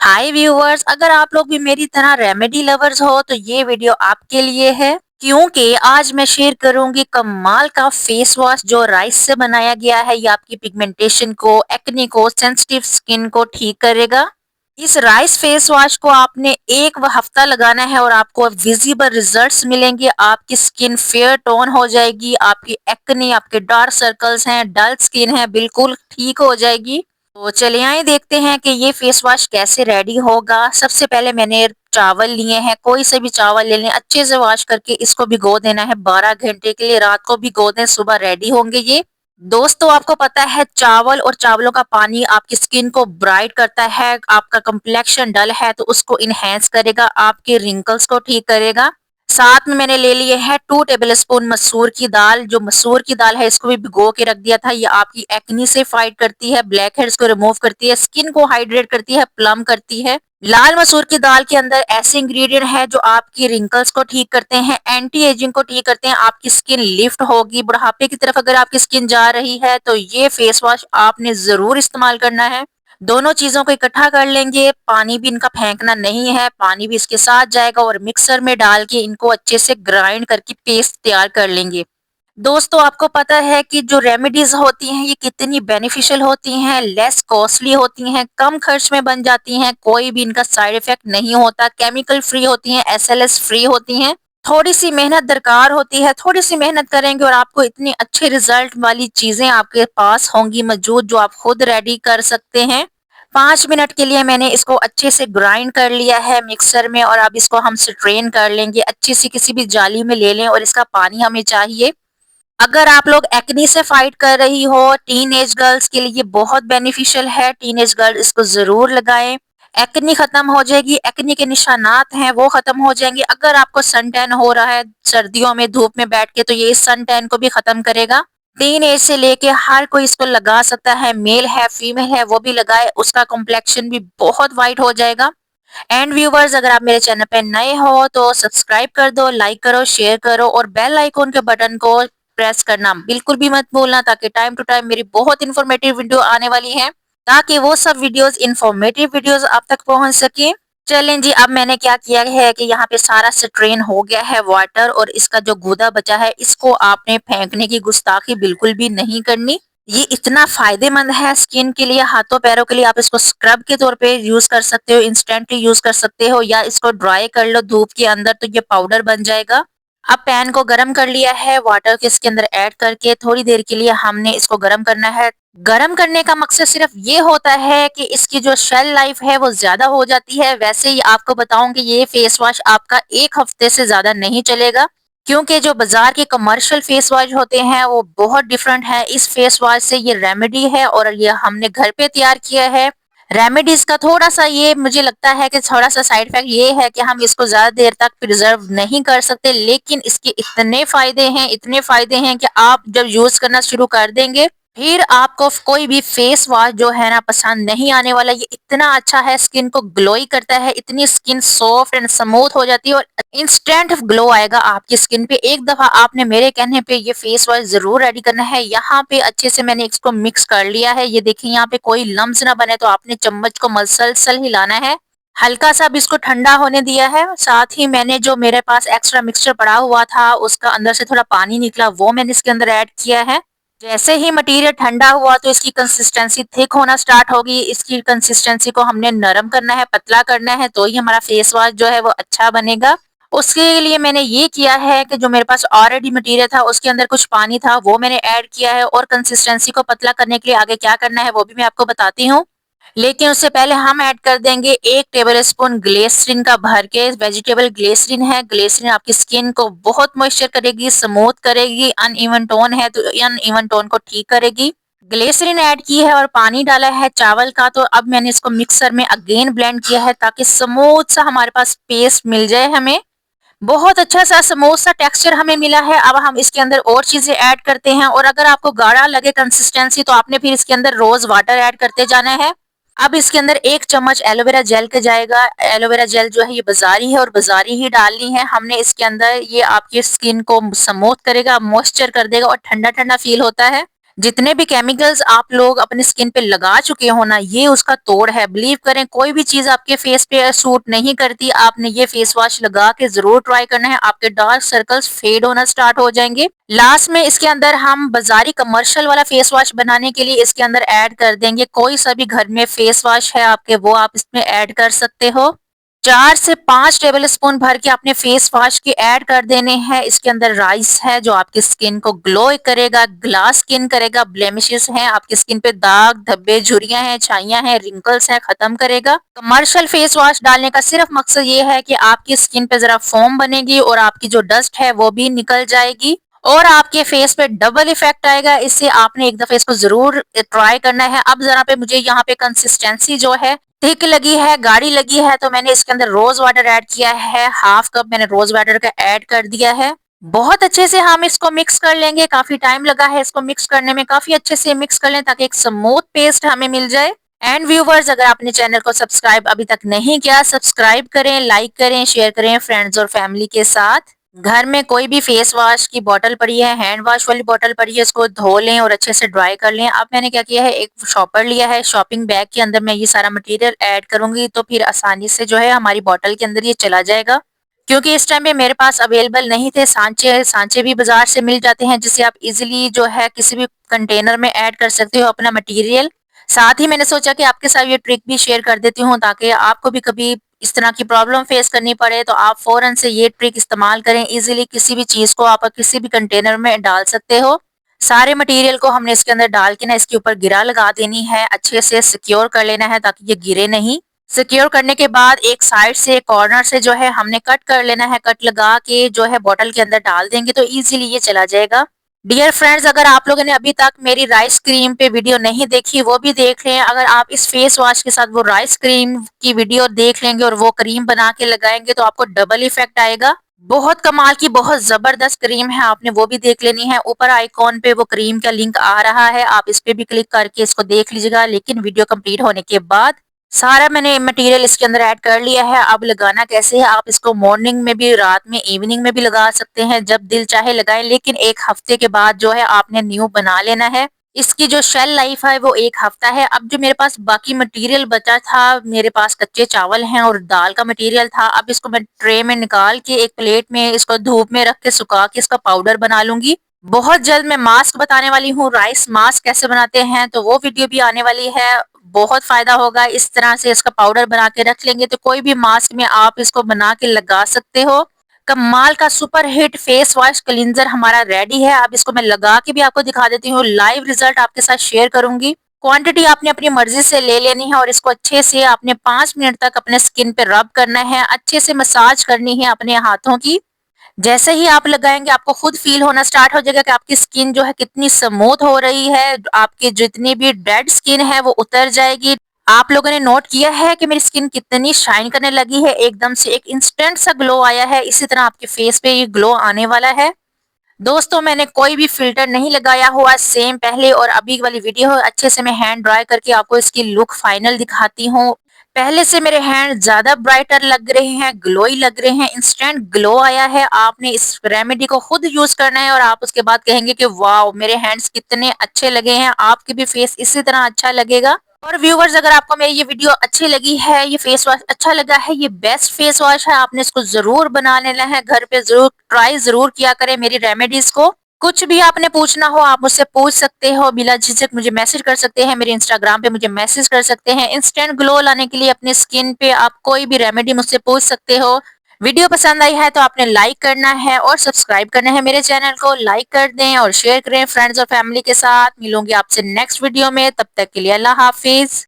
हाय viewers, अगर आप लोग भी मेरी तरह रेमेडी लवर्स हो तो ये वीडियो आपके लिए है क्योंकि आज मैं शेयर करूंगी कमाल का फेस वॉश जो राइस से बनाया गया है। ये आपकी पिगमेंटेशन को, एक्ने को, सेंसिटिव स्किन को ठीक करेगा। इस राइस फेस वॉश को आपने एक हफ्ता लगाना है और आपको विजिबल रिजल्ट्स मिलेंगे। आपकी स्किन फेयर टोन हो जाएगी, आपकी एक्ने, आपके डार्क सर्कल्स हैं, डल स्किन है, बिल्कुल ठीक हो जाएगी। तो चलिए आइए देखते हैं कि ये फेस वॉश कैसे रेडी होगा। सबसे पहले मैंने चावल लिए हैं, कोई से भी चावल ले लें, अच्छे से वॉश करके इसको भिगो देना है 12 घंटे के लिए। रात को भिगो दें, सुबह रेडी होंगे ये। दोस्तों आपको पता है चावल और चावलों का पानी आपकी स्किन को ब्राइट करता है, आपका कंप्लेक्शन डल है तो उसको इनहेंस करेगा, आपके रिंकल्स को ठीक करेगा। साथ में मैंने ले लिए है 2 टेबल स्पून मसूर की दाल। जो मसूर की दाल है इसको भी भिगो के रख दिया था। ये आपकी एक्नी से फाइट करती है, ब्लैक हेड्स को रिमूव करती है, स्किन को हाइड्रेट करती है, प्लम करती है। लाल मसूर की दाल के अंदर ऐसे इंग्रेडिएंट है जो आपकी रिंकल्स को ठीक करते हैं, एंटी एजिंग को ठीक करते हैं, आपकी स्किन लिफ्ट होगी। बुढ़ापे की तरफ अगर आपकी स्किन जा रही है तो ये फेस वॉश आपने जरूर इस्तेमाल करना है। दोनों चीजों को इकट्ठा कर लेंगे, पानी भी इनका फेंकना नहीं है, पानी भी इसके साथ जाएगा और मिक्सर में डाल के इनको अच्छे से ग्राइंड करके पेस्ट तैयार कर लेंगे। दोस्तों आपको पता है कि जो रेमेडीज होती हैं ये कितनी बेनिफिशियल होती हैं, लेस कॉस्टली होती हैं, कम खर्च में बन जाती हैं, कोई भी इनका साइड इफेक्ट नहीं होता, केमिकल फ्री होती हैं, एसएलएस फ्री होती हैं। थोड़ी सी मेहनत दरकार होती है, थोड़ी सी मेहनत करेंगे और आपको इतनी अच्छे रिजल्ट वाली चीजें आपके पास होंगी मौजूद जो आप खुद रेडी कर सकते हैं। 5 मिनट के लिए मैंने इसको अच्छे से ग्राइंड कर लिया है मिक्सर में और अब इसको हम स्ट्रेन कर लेंगे। अच्छी सी किसी भी जाली में ले लें और इसका पानी हमें चाहिए। अगर आप लोग एक्ने से फाइट कर रही हो, टीन एज गर्ल्स के लिए बहुत बेनिफिशियल है। टीन एज गर्ल इसको जरूर लगाएं, एक्ने खत्म हो जाएगी, एक्ने के निशानात हैं वो खत्म हो जाएंगे। अगर आपको सन टैन हो रहा है सर्दियों में धूप में बैठ के तो ये इस सन टैन को भी खत्म करेगा। टीन एज से लेके हर कोई इसको लगा सकता है, मेल है फीमेल है वो भी लगाए, उसका कॉम्प्लेक्शन भी बहुत वाइट हो जाएगा। एंड व्यूवर्स, अगर आप मेरे चैनल पे नए हो तो सब्सक्राइब कर दो, लाइक करो, शेयर करो और बेल आइकॉन के बटन को प्रेस करना बिल्कुल भी मत भूलना, ताकि टाइम टू टाइम मेरी बहुत इन्फॉर्मेटिव वीडियो आने वाली है, ताकि वो सब वीडियोस इन्फॉर्मेटिव वीडियोस आप तक पहुंच सके। चलें जी, अब मैंने क्या किया है कि यहाँ पे सारा स्ट्रेन हो गया है वाटर, और इसका जो गूदा बचा है इसको आपने फेंकने की गुस्ताखी बिल्कुल भी नहीं करनी। ये इतना फायदेमंद है स्किन के लिए, हाथों पैरों के लिए। आप इसको स्क्रब के तौर पे यूज कर सकते हो, इंस्टेंटली यूज कर सकते हो, या इसको ड्राई कर लो धूप के अंदर तो ये पाउडर बन जाएगा। अब पैन को गरम कर लिया है, वाटर के इसके अंदर ऐड करके थोड़ी देर के लिए हमने इसको गरम करना है। गरम करने का मकसद सिर्फ ये होता है कि इसकी जो शेल लाइफ है वो ज्यादा हो जाती है। वैसे ही आपको बताऊं कि ये फेस वॉश आपका 1 हफ्ते से ज्यादा नहीं चलेगा, क्योंकि जो बाजार के कमर्शियल फेस वॉश होते हैं वो बहुत डिफरेंट है इस फेस वॉश से। ये रेमेडी है और ये हमने घर पे तैयार किया है। रेमेडीज का थोड़ा सा ये मुझे लगता है कि थोड़ा सा साइड इफेक्ट ये है कि हम इसको ज्यादा देर तक प्रिजर्व नहीं कर सकते, लेकिन इसके इतने फायदे हैं, इतने फायदे हैं कि आप जब यूज करना शुरू कर देंगे फिर आपको कोई भी फेस वॉश जो है ना पसंद नहीं आने वाला। ये इतना अच्छा है, स्किन को ग्लोई करता है, इतनी स्किन सॉफ्ट एंड स्मूथ हो जाती है और इंस्टेंट ग्लो आएगा आपकी स्किन पे। एक दफा आपने मेरे कहने पे ये फेस वॉश जरूर रेडी करना है। यहाँ पे अच्छे से मैंने इसको मिक्स कर लिया है, ये देखिए यहाँ पे कोई लम्स ना बने तो आपने चम्मच को मसलसल हिलाना है। हल्का सा भी इसको ठंडा होने दिया है। साथ ही मैंने जो मेरे पास एक्स्ट्रा मिक्सचर पड़ा हुआ था उसका अंदर से थोड़ा पानी निकला, वो मैंने इसके अंदर ऐड किया है। जैसे ही मटेरियल ठंडा हुआ तो इसकी कंसिस्टेंसी थिक होना स्टार्ट होगी। इसकी कंसिस्टेंसी को हमने नरम करना है, पतला करना है, तो ही हमारा फेस वॉश जो है वो अच्छा बनेगा। उसके लिए मैंने ये किया है कि जो मेरे पास ऑलरेडी मटेरियल था उसके अंदर कुछ पानी था वो मैंने ऐड किया है, और कंसिस्टेंसी को पतला करने के लिए आगे क्या करना है वो भी मैं आपको बताती हूँ। लेकिन उससे पहले हम ऐड कर देंगे 1 टेबल स्पून ग्लिसरीन का भर के। वेजिटेबल ग्लिसरीन है, ग्लिसरीन आपकी स्किन को बहुत मॉइस्चर करेगी, स्मूथ करेगी, अनइवन टोन है तो अनइवन टोन को ठीक करेगी। ग्लिसरीन ऐड की है और पानी डाला है चावल का, तो अब मैंने इसको मिक्सर में अगेन ब्लेंड किया है ताकि स्मूथ सा हमारे पास पेस्ट मिल जाए हमें। बहुत अच्छा सा स्मूथ सा टेक्सचर हमें मिला है। अब हम इसके अंदर और चीजें ऐड करते हैं, और अगर आपको गाढ़ा लगे कंसिस्टेंसी तो आपने फिर इसके अंदर रोज वाटर ऐड करते जाना है। अब इसके अंदर 1 चम्मच एलोवेरा जेल का जाएगा। एलोवेरा जेल जो है ये बाजारी है और बाजारी ही डालनी है हमने इसके अंदर। ये आपकी स्किन को स्मूथ करेगा, मॉइस्चर कर देगा और ठंडा ठंडा फील होता है। जितने भी केमिकल्स आप लोग अपने स्किन पे लगा चुके हो ना, ये उसका तोड़ है। बिलीव करें, कोई भी चीज आपके फेस पे सूट नहीं करती, आपने ये फेस वॉश लगा के जरूर ट्राई करना है। आपके डार्क सर्कल्स फेड होना स्टार्ट हो जाएंगे। लास्ट में इसके अंदर हम बाजारी कमर्शियल वाला फेस वॉश बनाने के लिए इसके अंदर ऐड कर देंगे। कोई सा भी घर में फेस वॉश है आपके, वो आप इसमें ऐड कर सकते हो। 4 से 5 टेबल स्पून भर के अपने फेस वॉश के ऐड कर देने हैं। इसके अंदर राइस है जो आपकी स्किन को ग्लो करेगा, ग्लास स्किन करेगा, ब्लेमिशेस हैं आपकी स्किन पे, दाग धब्बे झुर्रियां हैं, छाइयां हैं, रिंकल्स हैं, खत्म करेगा। कमर्शियल फेस वॉश डालने का सिर्फ मकसद ये है कि आपकी स्किन पे जरा फोम बनेगी और आपकी जो डस्ट है वो भी निकल जाएगी और आपके फेस पे डबल इफेक्ट आएगा। इससे आपने एक दफे इसको जरूर ट्राई करना है। अब जरा पे मुझे यहाँ पे कंसिस्टेंसी जो है थिक लगी है, गाढ़ी लगी है, तो मैंने इसके अंदर रोज वाटर ऐड किया है। हाफ कप मैंने रोज वाटर का ऐड कर दिया है। बहुत अच्छे से हम इसको मिक्स कर लेंगे। काफी टाइम लगा है इसको मिक्स करने में। काफी अच्छे से मिक्स कर लें ताकि एक स्मूथ पेस्ट हमें मिल जाए। एंड व्यूवर्स, अगर आपने चैनल को सब्सक्राइब अभी तक नहीं किया, सब्सक्राइब करें, लाइक करें, शेयर करें फ्रेंड्स और फैमिली के साथ। घर में कोई भी फेस वॉश की बोतल पड़ी है, हैंड वॉश वाली बोतल पड़ी है, इसको धो लें और अच्छे से ड्राई कर लें। अब मैंने क्या किया है, एक शॉपर लिया है। शॉपिंग बैग के अंदर मैं ये सारा मटेरियल ऐड करूंगी तो फिर आसानी से जो है हमारी बोतल के अंदर ये चला जाएगा। क्योंकि इस टाइम पे मेरे पास अवेलेबल नहीं थे सांचे। सांचे भी बाजार से मिल जाते हैं जिसे आप इजीली जो है किसी भी कंटेनर में ऐड कर सकते हो अपना मटेरियल। साथ ही मैंने सोचा कि आपके साथ ये ट्रिक भी शेयर कर देती हूँ ताकि आपको भी कभी इस तरह की प्रॉब्लम फेस करनी पड़े तो आप फौरन से ये ट्रिक इस्तेमाल करें। इजीली किसी भी चीज को आप किसी भी कंटेनर में डाल सकते हो। सारे मटेरियल को हमने इसके अंदर डाल के ना इसके ऊपर गिरा लगा देनी है, अच्छे से सिक्योर कर लेना है ताकि ये गिरे नहीं। सिक्योर करने के बाद एक साइड से कॉर्नर से जो है हमने कट कर लेना है। कट लगा के जो है बोतल के अंदर डाल देंगे तो इजीली ये चला जाएगा। डियर फ्रेंड्स, अगर आप लोगों ने अभी तक मेरी राइस क्रीम पे वीडियो नहीं देखी, वो भी देख लें। अगर आप इस फेस वॉश के साथ वो राइस क्रीम की वीडियो देख लेंगे और वो क्रीम बना के लगाएंगे तो आपको डबल इफेक्ट आएगा। बहुत कमाल की, बहुत जबरदस्त क्रीम है, आपने वो भी देख लेनी है। ऊपर आइकॉन पे वो क्रीम का लिंक आ रहा है, आप इस पे भी क्लिक करके इसको देख लीजिएगा। लेकिन वीडियो कंप्लीट होने के बाद सारा मैंने मटेरियल इसके अंदर ऐड कर लिया है। अब लगाना कैसे है, आप इसको मॉर्निंग में भी, रात में, इवनिंग में भी लगा सकते हैं, जब दिल चाहे लगाएं। लेकिन एक हफ्ते के बाद जो है आपने न्यू बना लेना है। इसकी जो शेल लाइफ है वो 1 हफ्ता है। अब जो मेरे पास बाकी मटेरियल बचा था, मेरे पास कच्चे चावल हैं और दाल का मटेरियल था। अब इसको मैं ट्रे में निकाल के एक प्लेट में इसको धूप में रख के सुखा के इसका पाउडर बना लूंगी। बहुत जल्द मैं मास्क बताने वाली हूँ, राइस मास्क कैसे बनाते हैं, तो वो वीडियो भी आने वाली है। बहुत फायदा होगा। इस तरह से इसका पाउडर बना के रख लेंगे तो कोई भी मास्क में आप इसको बना के लगा सकते हो। कमाल का super hit face wash cleanser हमारा रेडी है। अब इसको मैं लगा के भी आपको दिखा देती हूँ, लाइव रिजल्ट आपके साथ शेयर करूंगी। क्वांटिटी आपने अपनी मर्जी से ले लेनी है और इसको अच्छे से आपने 5 मिनट तक अपने स्किन पे रब करना है। अच्छे से मसाज करनी है अपने हाथों की। जैसे ही आप लगाएंगे आपको खुद फील होना स्टार्ट हो जाएगा कि आपकी स्किन जो है कितनी स्मूथ हो रही है। आपकी जितनी भी डेड स्किन है वो उतर जाएगी। आप लोगों ने नोट किया है कि मेरी स्किन कितनी शाइन करने लगी है, एकदम से एक इंस्टेंट सा ग्लो आया है। इसी तरह आपके फेस पे ये ग्लो आने वाला है। दोस्तों, मैंने कोई भी फिल्टर नहीं लगाया हुआ। सेम पहले और अभी वाली वीडियो है, अच्छे से मैं हैंड ड्राई करके आपको इसकी लुक फाइनल दिखाती हूँ। पहले से मेरे हैंड ज्यादा ब्राइटर लग रहे हैं, ग्लोई लग रहे हैं, इंस्टेंट ग्लो आया है। आपने इस रेमेडी को खुद यूज करना है और आप उसके बाद कहेंगे कि वाओ, मेरे हैंड्स कितने अच्छे लगे हैं। आपके भी फेस इसी तरह अच्छा लगेगा। और व्यूवर्स, अगर आपको मेरी ये वीडियो अच्छी लगी है, ये फेस वॉश अच्छा लगा है, ये बेस्ट फेस वॉश है, आपने इसको जरूर बना लेना है। घर पे जरूर ट्राई जरूर किया करें मेरी रेमेडीज को। कुछ भी आपने पूछना हो आप मुझसे पूछ सकते हो, बिना झिझक मुझे मैसेज कर सकते हैं। मेरे इंस्टाग्राम पे मुझे मैसेज कर सकते हैं। इंस्टेंट ग्लो लाने के लिए अपनी स्किन पे आप कोई भी रेमेडी मुझसे पूछ सकते हो। वीडियो पसंद आई है तो आपने लाइक करना है और सब्सक्राइब करना है। मेरे चैनल को लाइक कर दें और शेयर करें फ्रेंड्स और फैमिली के साथ। मिलूंगी आपसे नेक्स्ट वीडियो में, तब तक के लिए अल्लाह हाफिज।